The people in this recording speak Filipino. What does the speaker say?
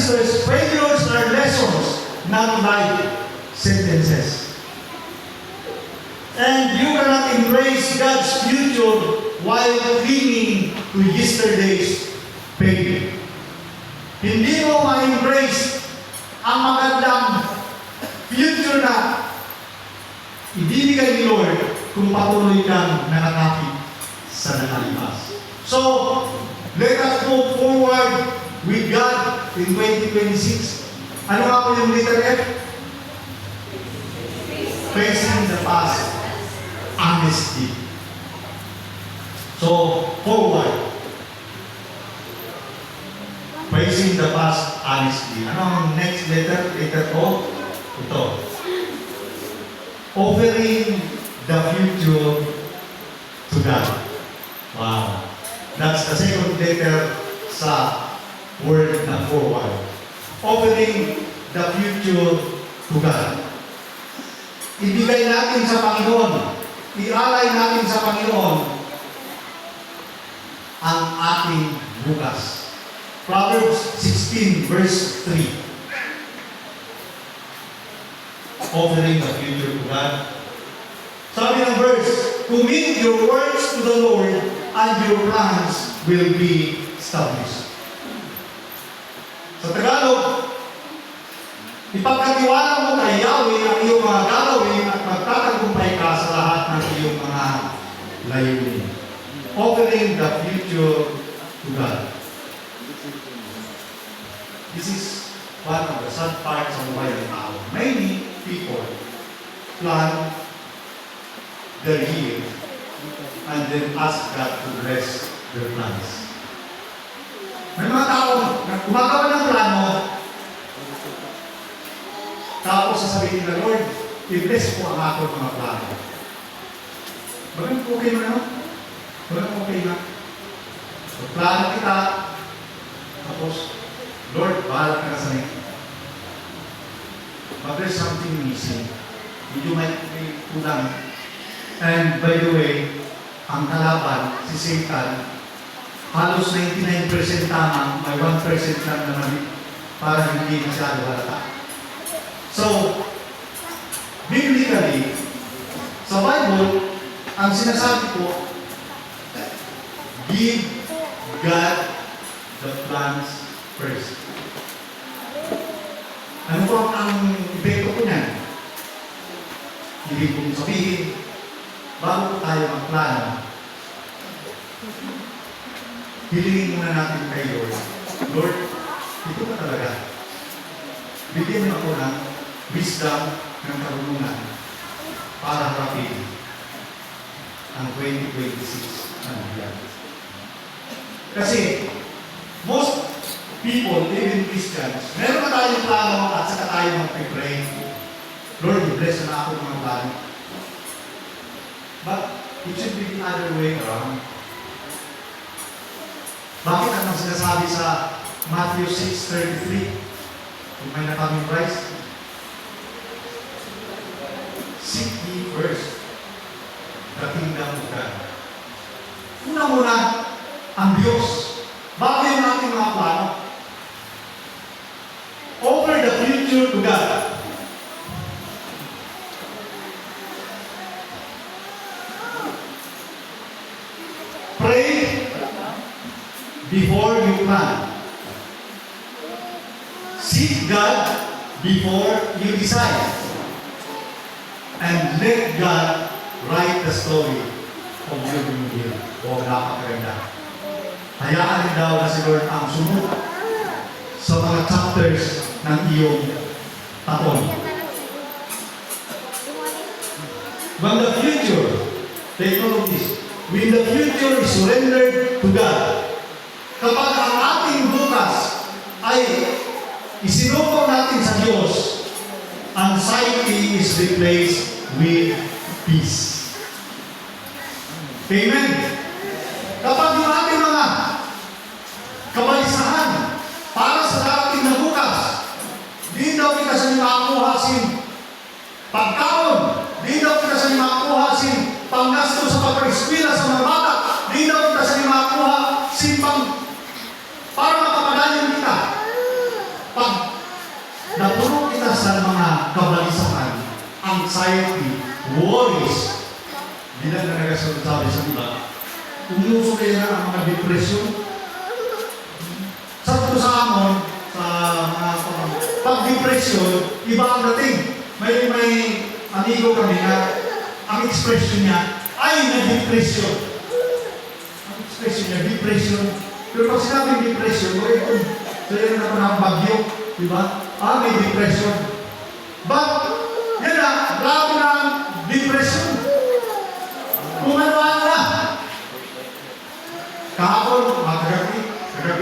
sisters, failures are lessons, not life sentences. And you cannot embrace God's future while clinging to yesterday's pain. Hindi mo ma-embrace ang magandang future na ibibigay ni Lord kung patuloy kang nakakapit sa nakalipas. So, let us move forward with God in 2026. Ano nga po yung letter F? Facing the past, honesty. So, forward. Facing the past, honesty. Ano ang next letter? Letter O? Ito. Offering the future to God. Wow. That's the second letter sa word na forward. Offering the future to God. Ibigay natin sa Panginoon, ialay natin sa Panginoon ang ating bukas. Proverbs 16 verse 3. Offering the future to God. Sabi ng verse, commit your works to the Lord and your plans will be established. Sa Tagalog, ipagkatiwala mo kay Yahweh ang iyong mga gagawin at magtatagumpay ka sa lahat ng iyong mga layunin. Offering the future to God. This is one of the sad parts of buhay ng tao. Many people plan their year and then ask God to bless their plans. May mga tao na gumagawa ng plano, tapos sasabihin nila, Lord, i-bless po ang aking mga plano. Bakit okay mo na? Bakit okay na? So, plano kita, tapos, Lord, bahala ka na sa nito. But there's something missing. You might be kulang. And by the way, ang kalaban, si Satan, halos 99% tama, may 1% lang naman para hindi masyado halata. So, biblically, sa Bible, ang sinasabi ko, give God the plans first. Ano po ang epekto po niyan? Ibig kong sabihin, bago po tayo magplano, hilingin muna natin kay Lord. Lord, ito ka talaga. Bigyan mo ako ng wisdom ng karunungan para harapin ang 2026 na nangyari. Kasi, most people, even Christians, meron na tayong plano at saka tayo mag-pray. Lord, bless na ako mga plano. But, it should be the other way around. Bakit ang sinasabi sa Matthew 6:33? Kung may nakaming price, seek ye first the kingdom of God. Una-muna, ang Diyos. Bago yung ating mga plano. Offer the future to God. Pray before you plan. Seek God before you decide. And let God write the story of your new year. O napakaganda. Hayaan rin daw na si Lord ang sumunod sa mga chapters ng iyong taon. When the future, take note of this, when the future is surrendered to God, kapag ang ating bukas ay isinuko natin sa Diyos, anxiety is replaced with peace. Amen? Kapag yung ating mga kabalisahan para sa darating na bukas, di daw kita sa makakuha sin pagkaon, di daw kita sa makakuha sin panggasto sa pag-eskwela sa mga bata, di daw kita sa makakuha sin para makapadayon kita, anxiety, worries. Hindi lang na nagasabi sa iba. Umuso kayo na ang mga depression. Sa sa amon, sa mga pag-depression, iba ang dating. May amigo kami na ang expression niya ay na-depression. Ang expression niya, depression. Pero pag sinabing depression, so yun na ng bagyo, di ba? May depression. But